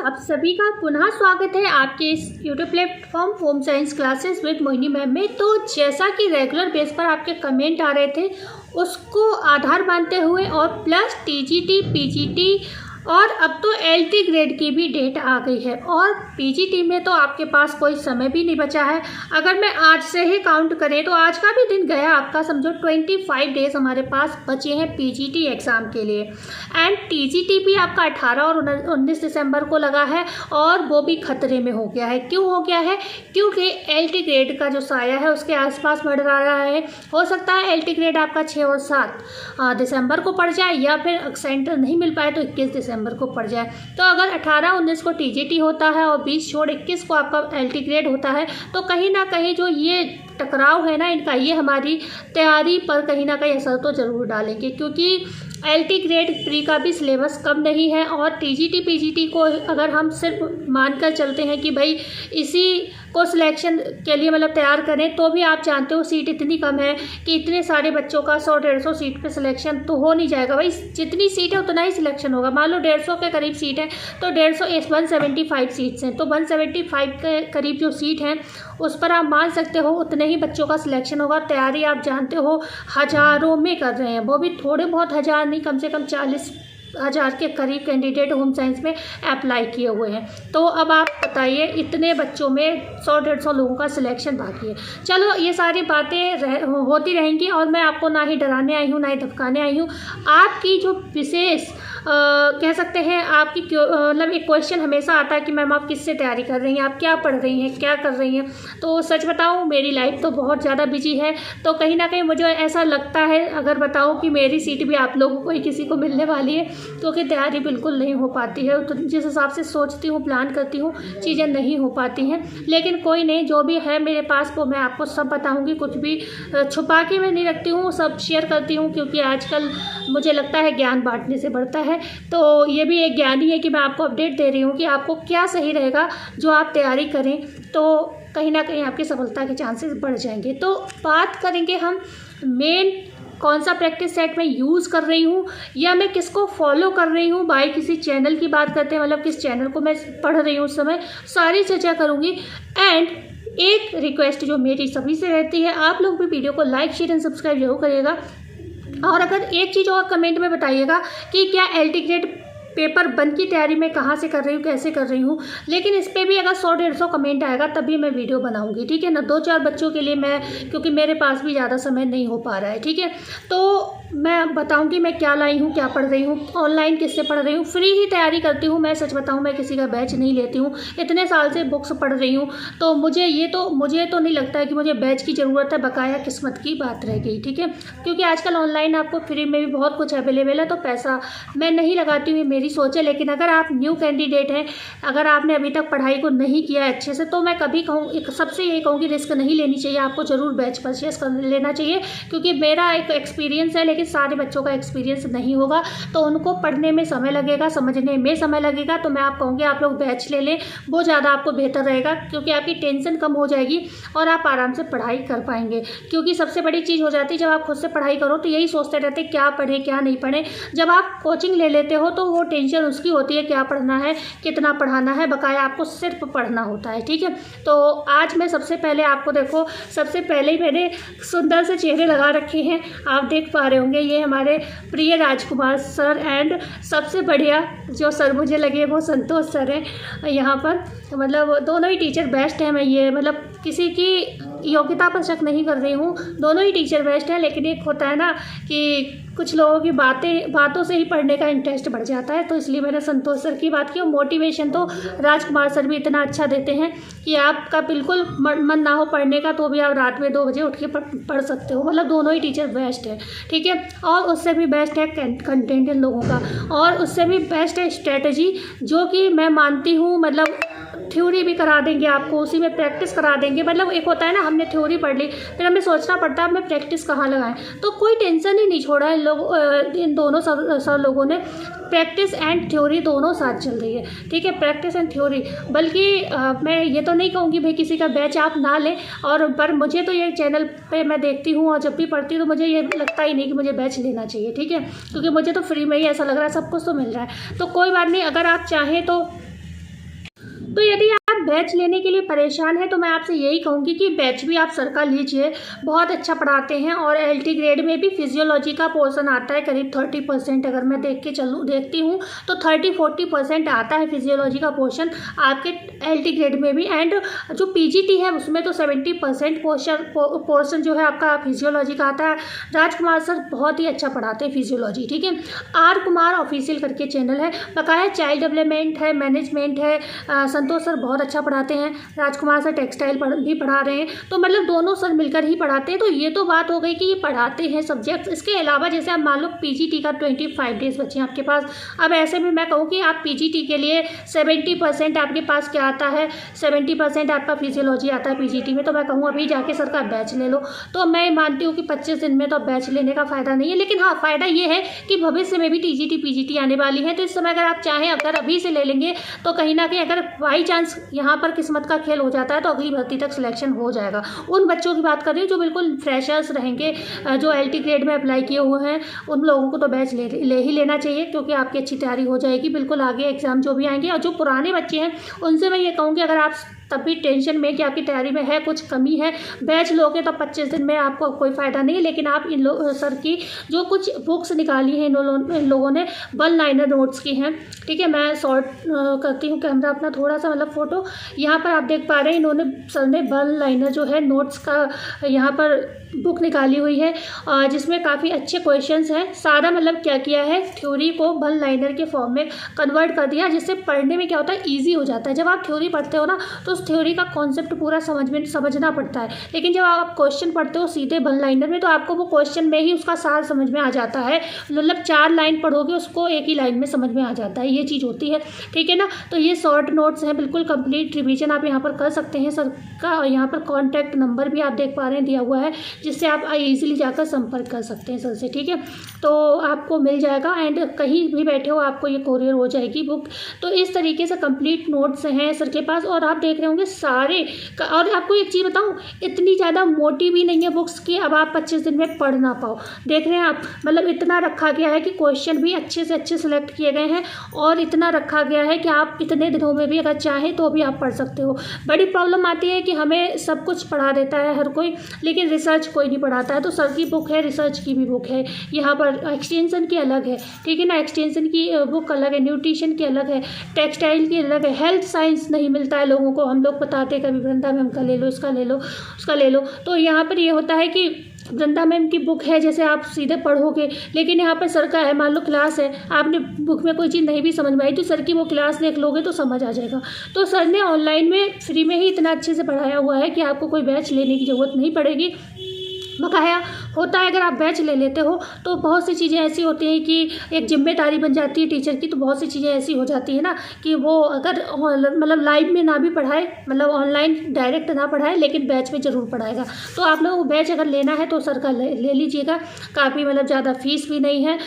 आप सभी का पुनः स्वागत है आपके इस YouTube platform home science classes with Mohini ma'am में। तो जैसा कि रेगुलर बेस पर आपके कमेंट आ रहे थे उसको आधार मानते हुए और प्लस टीजीटी पीजीटी और अब तो एलटी ग्रेड की भी डेट आ गई है और पीजीटी में तो आपके पास कोई समय भी नहीं बचा है। अगर मैं आज से ही काउंट करें तो आज का भी दिन गया आपका, समझो 25 डेज हमारे पास बचे हैं पीजीटी एग्ज़ाम के लिए। एंड टीजीटी भी आपका 18 और 19 दिसंबर को लगा है और वो भी खतरे में हो गया है। क्यों हो गया है? क्योंकि एलटी ग्रेड का जो साया है उसके आसपास मंडरा रहा है। हो सकता है एलटी ग्रेड आपका 6 और 7 दिसंबर को पड़ जाए या फिर सेंटर नहीं मिल पाए तो 21 दिसंबर को पड़ जाए। तो अगर 18-19 को टीजीटी होता है और 20-21 को आपका एलटी ग्रेड होता है तो कहीं ना कहीं जो ये टकराव है ना इनका, ये हमारी तैयारी पर कहीं ना कहीं असर तो ज़रूर डालेंगे, क्योंकि एलटी ग्रेड प्री का भी सिलेबस कम नहीं है और टीजीटी पीजीटी को अगर हम सिर्फ मानकर चलते हैं कि भाई इसी को सिलेक्शन के लिए मतलब तैयार करें तो भी आप जानते हो सीट इतनी कम है कि इतने सारे बच्चों का 100-150 सीट पे सिलेक्शन तो हो नहीं जाएगा। भाई जितनी सीट है उतना ही सिलेक्शन होगा। मान लो 150 के करीब सीट है तो 175 सीट्स हैं, तो 175 के करीब जो सीट हैं उस पर आप मान सकते हो उतने ही बच्चों का सिलेक्शन होगा। तैयारी आप जानते हो हज़ारों में कर रहे हैं, वो भी थोड़े बहुत हज़ार नहीं, कम से कम 40,000 के करीब कैंडिडेट होम साइंस में अप्लाई किए हुए हैं। तो अब आप बताइए इतने बच्चों में 100-150 लोगों का सिलेक्शन बाकी है। चलो ये सारी बातें होती रहेंगी और मैं आपको ना ही डराने आई हूँ ना ही धमकाने आई हूँ। आपकी जो विशेष कह सकते हैं आपकी मतलब एक क्वेश्चन हमेशा आता है कि मैम आप किससे तैयारी कर रही हैं, आप क्या पढ़ रही हैं, क्या कर रही हैं। तो सच बताऊं मेरी लाइफ तो बहुत ज़्यादा बिजी है, तो कहीं ना कहीं मुझे ऐसा लगता है अगर बताऊं कि मेरी सीट भी आप लोगों को ही किसी को मिलने वाली है, क्योंकि तैयारी बिल्कुल नहीं हो पाती है। तो जिस हिसाब से सोचती हूँ प्लान करती हूँ चीज़ें नहीं हो पाती हैं। लेकिन कोई नहीं, जो भी है मेरे पास वो मैं आपको सब बताऊँगी, कुछ भी छुपा के मैं नहीं रखती हूँ, सब शेयर करती हूँ, क्योंकि आजकल मुझे लगता है ज्ञान बांटने से बढ़ता है। तो ये भी एक ज्ञान ही है कि मैं आपको अपडेट दे रही हूँ कि आपको क्या सही रहेगा जो आप तैयारी करें, तो कहीं ना कहीं आपकी सफलता के चांसेस बढ़ जाएंगे। तो बात करेंगे हम मेन कौन सा प्रैक्टिस सेट मैं यूज़ कर रही हूँ या मैं किसको फॉलो कर रही हूँ, बाय किसी चैनल की बात करते हैं, मतलब किस चैनल को मैं पढ़ रही हूँ उस समय सारी चर्चा करूँगी। एंड एक रिक्वेस्ट जो मेरी सभी से रहती है, आप लोग भी वीडियो को लाइक शेयर एंड सब्सक्राइब जरूर करिएगा। और अगर एक चीज़ और कमेंट में बताइएगा कि क्या एलटी ग्रेड पेपर 1 की तैयारी मैं कहाँ से कर रही हूँ, कैसे कर रही हूँ। लेकिन इस पर भी अगर 100-150 कमेंट आएगा तभी मैं वीडियो बनाऊँगी, ठीक है ना। 2-4 बच्चों के लिए मैं, क्योंकि मेरे पास भी ज़्यादा समय नहीं हो पा रहा है, ठीक है। तो मैं बताऊंगी मैं क्या लाई हूँ, क्या पढ़ रही हूँ, ऑनलाइन किससे पढ़ रही हूँ, फ्री ही तैयारी करती हूँ। मैं सच बताऊँ मैं किसी का बैच नहीं लेती हूँ, इतने साल से बुक्स पढ़ रही हूँ, तो मुझे तो नहीं लगता है कि मुझे बैच की ज़रूरत है। बकाया किस्मत की बात रह गई, ठीक है, क्योंकि आजकल ऑनलाइन आपको फ्री में भी बहुत कुछ अवेलेबल है, तो पैसा मैं नहीं लगाती हूँ, ये मेरी सोच है। लेकिन अगर आप न्यू कैंडिडेट हैं, अगर आपने अभी तक पढ़ाई को नहीं किया है अच्छे से, तो मैं कभी सबसे यही कहूँगी रिस्क नहीं लेनी चाहिए, आपको ज़रूर बैच परचेस कर लेना चाहिए। क्योंकि मेरा एक एक्सपीरियंस है, लेकिन सारे बच्चों का एक्सपीरियंस नहीं होगा, तो उनको पढ़ने में समय लगेगा, समझने में समय लगेगा। तो मैं आप कहूँगी आप लोग बैच ले लें, वो ज़्यादा आपको बेहतर रहेगा, क्योंकि आपकी टेंशन कम हो जाएगी और आप आराम से पढ़ाई कर पाएंगे। क्योंकि सबसे बड़ी चीज़ हो जाती है जब आप खुद से पढ़ाई करो तो यही सोचते रहते क्या पढ़ें क्या नहीं पढ़ें। जब आप कोचिंग ले लेते हो तो वो टेंशन उसकी होती है क्या पढ़ना है, कितना पढ़ाना है, बकाया आपको सिर्फ पढ़ना होता है, ठीक है। तो आज मैं सबसे पहले आपको देखो, सबसे पहले ही मैंने सुंदर से चेहरे लगा रखे हैं, आप देख पा रहे होंगे, ये हमारे प्रिय राजकुमार सर एंड सबसे बढ़िया जो सर मुझे लगे वो संतोष सर हैं यहाँ पर। मतलब दोनों ही टीचर बेस्ट हैं। मैं ये मतलब किसी की योग्यता पर शक नहीं कर रही हूँ, दोनों ही टीचर बेस्ट हैं। लेकिन एक होता है ना कि कुछ लोगों की बातों से ही पढ़ने का इंटरेस्ट बढ़ जाता है, तो इसलिए मैंने संतोष सर की बात की। और मोटिवेशन तो राजकुमार सर भी इतना अच्छा देते हैं कि आपका बिल्कुल मन ना हो पढ़ने का तो भी आप रात में 2 बजे उठ के पढ़ सकते हो। मतलब दोनों ही टीचर बेस्ट है, ठीक है। और उससे भी बेस्ट है कंटेंट इन लोगों का, और उससे भी बेस्ट है स्ट्रेटजी, जो कि मैं मानती हूँ। मतलब थ्योरी भी करा देंगे आपको, उसी में प्रैक्टिस करा देंगे। मतलब एक होता है ना हमने थ्योरी पढ़ ली, फिर हमें सोचना पड़ता है हमें प्रैक्टिस कहाँ लगाएं, तो कोई टेंशन ही नहीं छोड़ा इन दोनों सब लोगों ने। प्रैक्टिस एंड थ्योरी दोनों साथ चल रही है, ठीक है, प्रैक्टिस एंड थ्योरी। बल्कि मैं ये तो नहीं कहूँगी भाई किसी का बैच आप ना लें, और पर मुझे तो ये चैनल पे मैं देखती हूँ और जब भी पढ़ती हूँ तो मुझे ये लगता ही नहीं कि मुझे बैच लेना चाहिए, ठीक है, क्योंकि मुझे तो फ्री में ही ऐसा लग रहा है, सब कुछ तो मिल रहा है। तो कोई बात नहीं, अगर आप चाहें तो तो यदि आप बैच लेने के लिए परेशान हैं तो मैं आपसे यही कहूँगी कि बैच भी आप सर का लीजिए, बहुत अच्छा पढ़ाते हैं। और LT ग्रेड में भी फिजियोलॉजी का पोर्शन आता है करीब 30%, अगर मैं देखती हूँ तो 30-40% आता है फिजियोलॉजी का पोर्शन आपके LT ग्रेड में भी। एंड जो PGT है उसमें तो 70% पोर्शन जो है आपका फिजियोलॉजी का आता है। राजकुमार सर बहुत ही अच्छा पढ़ाते हैं फिजियोलॉजी, ठीक है। R कुमार ऑफिशियल करके चैनल है, बकाया चाइल्ड डेवलपमेंट है, मैनेजमेंट है। संतोष सर बहुत अच्छा पढ़ाते हैं, राजकुमार सर टेक्सटाइल भी पढ़ा रहे हैं। तो मतलब दोनों सर मिलकर ही पढ़ाते हैं। तो ये तो बात हो गई कि ये पढ़ाते हैं सब्जेक्ट्स। इसके अलावा जैसे आप मान लो PGT का 25 डेज बचे हैं आपके पास। अब ऐसे में मैं कहूँ कि आप PGT के लिए 70% आपके पास क्या आता है, 70% आपका फिजियोलॉजी आता है PGT में। तो मैं कहूँ अभी जाके सर का बैच ले लो। तो मैं मानती हूँ कि 25 दिन में तो बैच लेने का फ़ायदा नहीं है, लेकिन हाँ फ़ायदा ये है कि भविष्य में भी TGT PGT आने वाली है। तो इस समय अगर आप चाहें अगर अभी से ले लेंगे तो कहीं ना कहीं अगर बाई चांस यहाँ पर किस्मत का खेल हो जाता है तो अगली भर्ती तक सिलेक्शन हो जाएगा। उन बच्चों की बात कर रही हूँ जो बिल्कुल फ्रेशर्स रहेंगे, जो LT ग्रेड में अप्लाई किए हुए हैं, उन लोगों को तो बैच ले ही लेना चाहिए, क्योंकि आपकी अच्छी तैयारी हो जाएगी बिल्कुल आगे एग्जाम जो भी आएंगे। और जो पुराने बच्चे हैं उनसे मैं ये कहूँगी अगर आप तब भी टेंशन में कि आपकी तैयारी में है कुछ कमी है, बैच लोगे तो 25 दिन में आपको कोई फ़ायदा नहीं है। लेकिन आप इन सर की जो कुछ बुक्स निकाली हैं इन लोगों ने वन लाइनर नोट्स की हैं, ठीक है। मैं शॉर्ट करती हूँ कैमरा अपना थोड़ा सा, मतलब फ़ोटो यहाँ पर आप देख पा रहे हैं। इन्होंने सर ने वन लाइनर जो है नोट्स का यहाँ पर बुक निकाली हुई है, जिसमें काफ़ी अच्छे क्वेश्चंस हैं। सारा मतलब क्या किया है, थ्योरी को वन लाइनर के फॉर्म में कन्वर्ट कर दिया, जिससे पढ़ने में क्या होता है ईजी हो जाता है। जब आप थ्योरी पढ़ते हो ना तो उस थ्योरी का कॉन्सेप्ट पूरा समझना पड़ता है, लेकिन जब आप क्वेश्चन पढ़ते हो सीधे वन लाइनर में तो आपको वो क्वेश्चन में ही उसका सार समझ में आ जाता है। मतलब 4 लाइन पढ़ोगे उसको एक ही लाइन में समझ में आ जाता है, ये चीज़ होती है, ठीक है ना। तो ये शॉर्ट नोट्स हैं, बिल्कुल कंप्लीट रिवीजन आप यहाँ पर कर सकते हैं सर का। यहाँ पर कॉन्टैक्ट नंबर भी आप देख पा रहे हैं दिया हुआ है, जिससे आप ईजिली जाकर संपर्क कर सकते हैं सर से, ठीक है। तो आपको मिल जाएगा एंड कहीं भी बैठे हो आपको ये कोरियर हो जाएगी बुक। तो इस तरीके से कंप्लीट नोट्स हैं सर के पास। और आप देख रहे होंगे सारे और आपको एक चीज़ बताऊं, इतनी ज़्यादा मोटी भी नहीं है बुक्स की अब आप 25 दिन में पढ़ ना पाओ। देख रहे हैं आप, मतलब इतना रखा गया है कि क्वेश्चन भी अच्छे से अच्छे सिलेक्ट किए गए हैं, और इतना रखा गया है कि आप इतने दिनों में भी अगर चाहें तो भी आप पढ़ सकते हो। बड़ी प्रॉब्लम आती है कि हमें सब कुछ पढ़ा देता है हर कोई, लेकिन रिसर्च कोई नहीं पढ़ाता है। तो सर की बुक है, रिसर्च की भी बुक है, यहाँ पर एक्सटेंशन की अलग है, ठीक है ना, एक्सटेंशन की बुक अलग है, न्यूट्रिशन की अलग है, टेक्सटाइल की अलग है, हेल्थ साइंस नहीं मिलता है लोगों को। हम लोग बताते कभी वृंदा मैम का ले लो, इसका ले लो, उसका ले लो। तो यहाँ पर ये होता है कि वृंदा मैम की बुक है जैसे आप सीधे पढ़ोगे, लेकिन यहाँ पर सर का है, मान लो क्लास है, आपने बुक में कोई चीज़ नहीं भी समझ में आई तो सर की वो क्लास देख लोगे तो समझ आ जाएगा। तो सर ने ऑनलाइन में फ्री में ही इतना अच्छे से पढ़ाया हुआ है कि आपको कोई बैच लेने की ज़रूरत नहीं पड़ेगी। बकाया होता है अगर आप बैच ले लेते हो तो बहुत सी चीज़ें ऐसी होती हैं कि एक जिम्मेदारी बन जाती है टीचर की। तो बहुत सी चीज़ें ऐसी हो जाती है ना कि वो अगर मतलब लाइव में ना भी पढ़ाए, मतलब ऑनलाइन डायरेक्ट ना पढ़ाए, लेकिन बैच में ज़रूर पढ़ाएगा। तो आप लोगों को बैच अगर लेना है तो सर का ले लीजिएगा, काफ़ी मतलब ज़्यादा फीस भी नहीं है।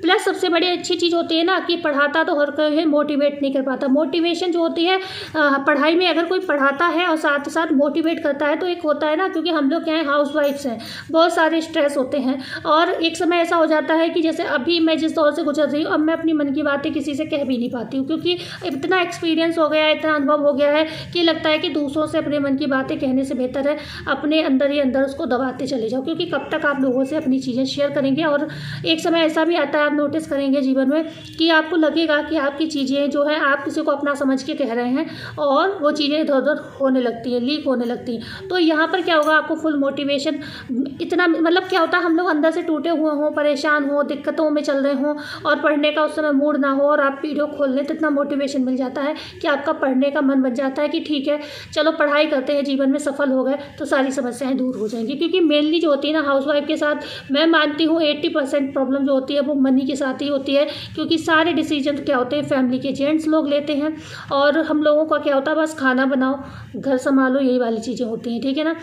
प्लस सबसे बड़ी अच्छी चीज़ होती है ना कि पढ़ाता तो हर कोई है, मोटिवेट नहीं कर पाता। मोटिवेशन जो होती है पढ़ाई में, अगर कोई पढ़ाता है और साथ साथ मोटिवेट करता है तो एक होता है ना, क्योंकि हम लोग क्या है हाउस वाइफ्स हैं, बहुत सारे स्ट्रेस होते हैं, और एक समय ऐसा हो जाता है कि जैसे अभी मैं जिस दौर से गुजर रही हूँ, अब मैं अपनी मन की बातें किसी से कह भी नहीं पाती हूँ, क्योंकि इतना एक्सपीरियंस हो गया है, इतना अनुभव हो गया है कि लगता है कि दूसरों से अपने मन की बातें कहने से बेहतर है अपने अंदर ही अंदर उसको दबाते चले जाओ, क्योंकि कब तक आप लोगों से अपनी चीज़ें शेयर करेंगे। और एक समय ऐसा भी आता है, आप नोटिस करेंगे जीवन में, कि आपको लगेगा कि आपकी चीज़ें जो है आप किसी को अपना समझ के कह रहे हैं और वो चीज़ें इधर उधर होने लगती है, लीक होने लगती हैं। तो यहाँ पर क्या होगा, आपको फुल मोटिवेशन, इतना मतलब क्या होता है, हम लोग अंदर से टूटे हुए हों, परेशान हों, दिक्कतों में चल रहे हों और पढ़ने का उस समय मूड ना हो और आप वीडियो खोल लें तो इतना मोटिवेशन मिल जाता है कि आपका पढ़ने का मन बन जाता है कि ठीक है चलो पढ़ाई करते हैं, जीवन में सफल हो गए तो सारी समस्याएं दूर हो जाएंगी। क्योंकि मेनली जो होती है ना हाउसवाइफ के साथ, मैं मानती हूँ 80% प्रॉब्लम जो होती है वो मनी के साथ ही होती है, क्योंकि सारे डिसीजन क्या होते हैं फैमिली के जेंट्स लोग लेते हैं, और हम लोगों का क्या होता है बस खाना बनाओ, घर संभालो, यही वाली चीज़ें होती हैं, ठीक है ना।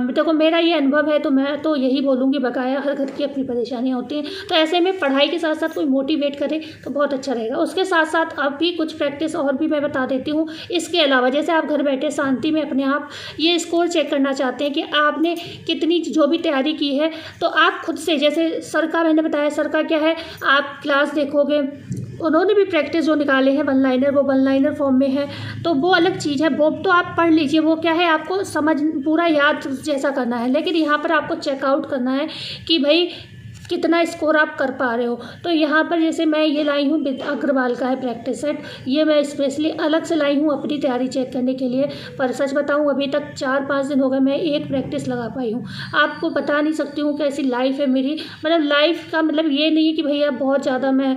देखो मेरा ये अनुभव है तो मैं तो यही बोलूँगी, बकाया हर घर की अपनी परेशानियाँ होती हैं। तो ऐसे में पढ़ाई के साथ साथ कोई मोटिवेट करे तो बहुत अच्छा रहेगा। उसके साथ साथ अब भी कुछ प्रैक्टिस और भी मैं बता देती हूँ। इसके अलावा जैसे आप घर बैठे शांति में अपने आप ये स्कोर चेक करना चाहते हैं कि आपने कितनी जो भी तैयारी की है, तो आप खुद से, जैसे सर का मैंने बताया, सर का क्या है, आप क्लास देखोगे, उन्होंने भी प्रैक्टिस जो निकाले हैं वन लाइनर, वो वन लाइनर फॉर्म में है, तो वो अलग चीज़ है, वो तो आप पढ़ लीजिए, वो क्या है आपको समझ पूरा याद जैसा करना है। लेकिन यहाँ पर आपको चेकआउट करना है कि भाई कितना स्कोर आप कर पा रहे हो। तो यहाँ पर जैसे मैं ये लाई हूँ अग्रवाल का है प्रैक्टिस सेट, ये मैं स्पेशली अलग से लाई हूँ अपनी तैयारी चेक करने के लिए। पर सच बताऊँ अभी तक 4-5 दिन हो गए मैं एक प्रैक्टिस लगा पाई हूँ। आपको बता नहीं सकती हूँ कैसी लाइफ है मेरी, मतलब लाइफ का मतलब ये नहीं है कि भैया बहुत ज़्यादा मैं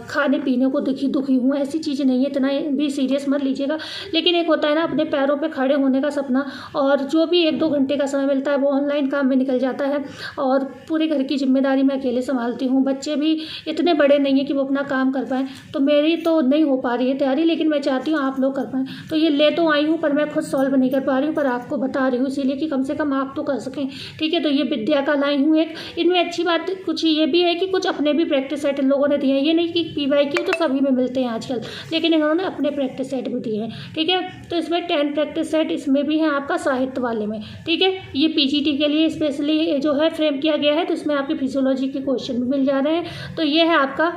खाने पीने को दुखी हूँ, ऐसी चीज़ें नहीं है, इतना भी सीरियस मत लीजिएगा। लेकिन एक होता है ना अपने पैरों पर खड़े होने का सपना, और जो भी 1-2 घंटे का समय मिलता है वो ऑनलाइन काम में निकल जाता है, और पूरे घर की जिम्मेदारी मैं अकेले संभालती हूँ। बच्चे भी इतने बड़े नहीं हैं कि वो अपना काम कर पाएँ, तो मेरी तो नहीं हो पा रही है तैयारी, लेकिन मैं चाहती हूँ आप लोग कर पाएँ। तो ये ले तो आई हूँ पर मैं खुद सॉल्व नहीं कर पा रही हूँ, पर आपको बता रही हूँ इसीलिए कि कम से कम आप तो कर सकें, ठीक है। तो ये विद्या का लाई हूँ एक। इनमें अच्छी बात कुछ ये भी है कि कुछ अपने भी प्रैक्टिस सेट इन लोगों ने दिए हैं, ये नहीं कि PYQ तो सभी में मिलते हैं आजकल, लेकिन इन्होंने अपने प्रैक्टिस सेट भी दिए हैं, ठीक है। तो इसमें 10 प्रैक्टिस सेट इसमें भी है आपका साहित्य वाले में, ठीक है। ये PGT के लिए स्पेशली जो है फ्रेम किया गया है, तो इसमें आपकी फिजियोलॉजी के क्वेश्चन भी मिल जा रहे हैं। तो ये है आपका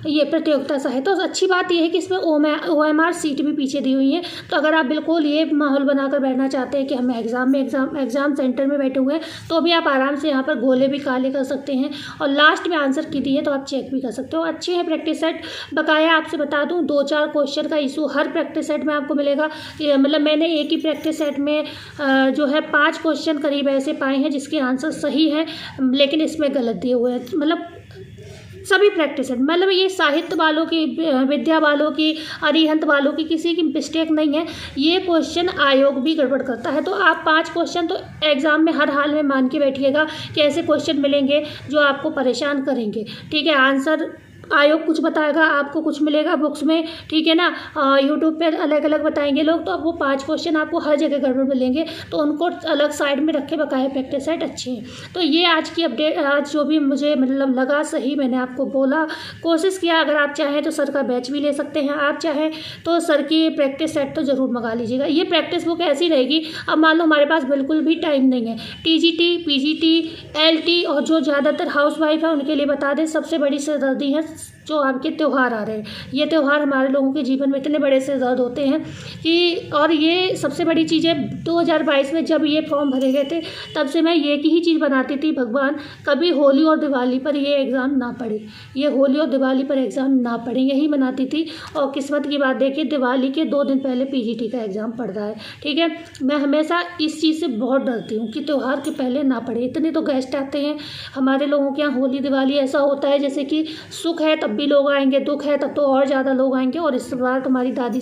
ये प्रतियोगिता साहित्य। तो अच्छी बात यह है कि इसमें OMR सीट भी पीछे दी हुई है। तो अगर आप बिल्कुल ये माहौल बनाकर बैठना चाहते हैं कि हम एग्ज़ाम सेंटर में बैठे हुए हैं, तो भी आप आराम से यहाँ पर गोले भी काले कर सकते हैं, और लास्ट में आंसर की दी है तो आप चेक भी कर सकते हो। अच्छे हैं प्रैक्टिस सेट। बकाया आपसे बता दूँ 2-4 क्वेश्चन का इशू हर प्रैक्टिस सेट में आपको मिलेगा। मतलब मैंने एक ही प्रैक्टिस सेट में जो है 5 क्वेश्चन करीब ऐसे पाए हैं जिसके आंसर सही है, लेकिन इसमें गलत दिए हुए हैं। मतलब सभी प्रैक्टिस है, मतलब ये साहित्य वालों की, विद्या वालों की, अरिहंत वालों की किसी की मिस्टेक नहीं है। ये क्वेश्चन आयोग भी गड़बड़ करता है। तो आप 5 क्वेश्चन तो एग्ज़ाम में हर हाल में मान के बैठिएगा कि ऐसे क्वेश्चन मिलेंगे जो आपको परेशान करेंगे, ठीक है। आंसर आयोग कुछ बताएगा, आपको कुछ मिलेगा बुक्स में, ठीक है ना। यूट्यूब पे अलग अलग बताएंगे लोग, तो अब वो 5 क्वेश्चन आपको हर जगह गड़बड़ मिलेंगे, तो उनको अलग साइड में रखे बकाया प्रैक्टिस सेट अच्छे हैं। तो ये आज की अपडेट, आज जो भी मुझे मतलब लगा सही मैंने आपको बोला, कोशिश किया। अगर आप चाहें तो सर का बैच भी ले सकते हैं, आप चाहें तो सर की प्रैक्टिस सेट तो ज़रूर मंगा लीजिएगा। ये प्रैक्टिस बुक ऐसी रहेगी, अब मान लो हमारे पास बिल्कुल भी टाइम नहीं है, TGT, PGT, LT और जो ज़्यादातर हाउसवाइफ है उनके लिए बता दें सबसे बड़ी सिरदर्दी है जो आपके त्यौहार आ रहे हैं। ये त्यौहार हमारे लोगों के जीवन में इतने बड़े से दर्द होते हैं कि, और ये सबसे बड़ी चीज़ है 2022 में जब ये फॉर्म भरे गए थे तब से मैं ये की ही चीज़ बनाती थी, भगवान कभी होली और दिवाली पर ये एग्ज़ाम ना पड़े, ये होली और दिवाली पर एग्ज़ाम ना पड़े, यही बनाती थी। और किस्मत की बात देखिए दिवाली के 2 दिन पहले PGT का एग्ज़ाम पड़ रहा है, ठीक है। मैं हमेशा इस चीज़ से बहुत डरती हूँ कि त्यौहार के पहले ना पड़े। इतने तो गेस्ट आते हैं हमारे लोगों के यहाँ, होली दिवाली ऐसा होता है जैसे कि सुख है तब भी लोग आएंगे, दुख है तब तो और ज़्यादा लोग आएंगे। और इस बार तुम्हारी दादी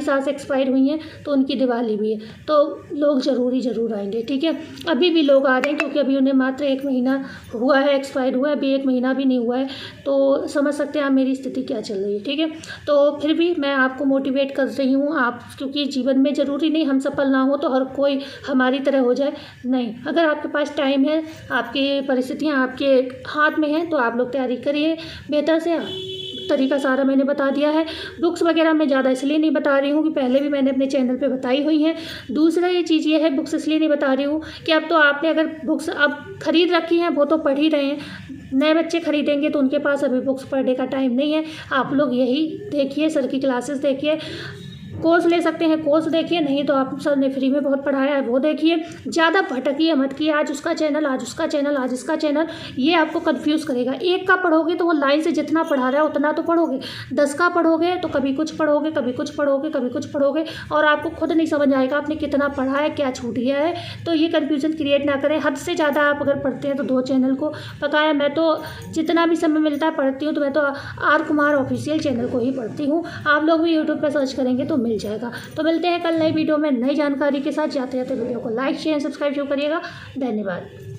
सास एक्सपायर हुई हैं तो उनकी दिवाली भी है, तो लोग ज़रूर आएंगे, ठीक है। अभी भी लोग आ रहे हैं क्योंकि अभी उन्हें मात्र 1 महीना हुआ है एक्सपायर हुआ है, अभी 1 महीना भी नहीं हुआ है, तो समझ सकते हैं आप मेरी स्थिति क्या चल रही है, ठीक है। तो फिर भी मैं आपको मोटिवेट कर रही हूँ, आप क्योंकि जीवन में ज़रूरी नहीं हम सफल ना हो तो हर कोई हमारी तरह हो जाए, नहीं। अगर आपके पास टाइम है, आपकी परिस्थितियाँ आपके हाथ में हैं, तो आप लोग तैयारी करिए। बेहतर से तरीका सारा मैंने बता दिया है। बुक्स वगैरह मैं ज़्यादा इसलिए नहीं बता रही हूँ कि पहले भी मैंने अपने चैनल पे बताई हुई हैं। दूसरा ये चीज़ ये है, बुक्स इसलिए नहीं बता रही हूँ कि अब तो आपने अगर बुक्स अब ख़रीद रखी हैं वो तो पढ़ ही रहे हैं, नए बच्चे खरीदेंगे तो उनके पास अभी बुक्स पढ़ने का टाइम नहीं है। आप लोग यही देखिए, सर की क्लासेस देखिए, कोर्स ले सकते हैं कोर्स देखिए, नहीं तो आप सर ने फ्री में बहुत पढ़ाया है वो देखिए। ज़्यादा भटकिए मत कि आज उसका चैनल, आज उसका चैनल, आज इसका चैनल, ये आपको कंफ्यूज करेगा। एक का पढ़ोगे तो वो लाइन से जितना पढ़ा रहा है उतना तो पढ़ोगे, 10 का पढ़ोगे तो कभी कुछ पढ़ोगे, कभी कुछ पढ़ोगे, कभी कुछ पढ़ोगे, और आपको खुद नहीं समझ आएगा आपने कितना पढ़ा है, क्या छूट गया है। तो ये कन्फ्यूज़न क्रिएट ना करें। हद से ज़्यादा आप अगर पढ़ते हैं तो 2 चैनल को पकाया। मैं तो जितना भी समय मिलता है पढ़ती हूँ, तो मैं तो R कुमार ऑफिशियल चैनल को ही पढ़ती हूँ। आप लोग भी यूट्यूब पर सर्च करेंगे तो मिल जाएगा। तो मिलते हैं कल नई वीडियो में नई जानकारी के साथ। जाते जाते वीडियो को लाइक शेयर सब्सक्राइब जरूर करिएगा। धन्यवाद।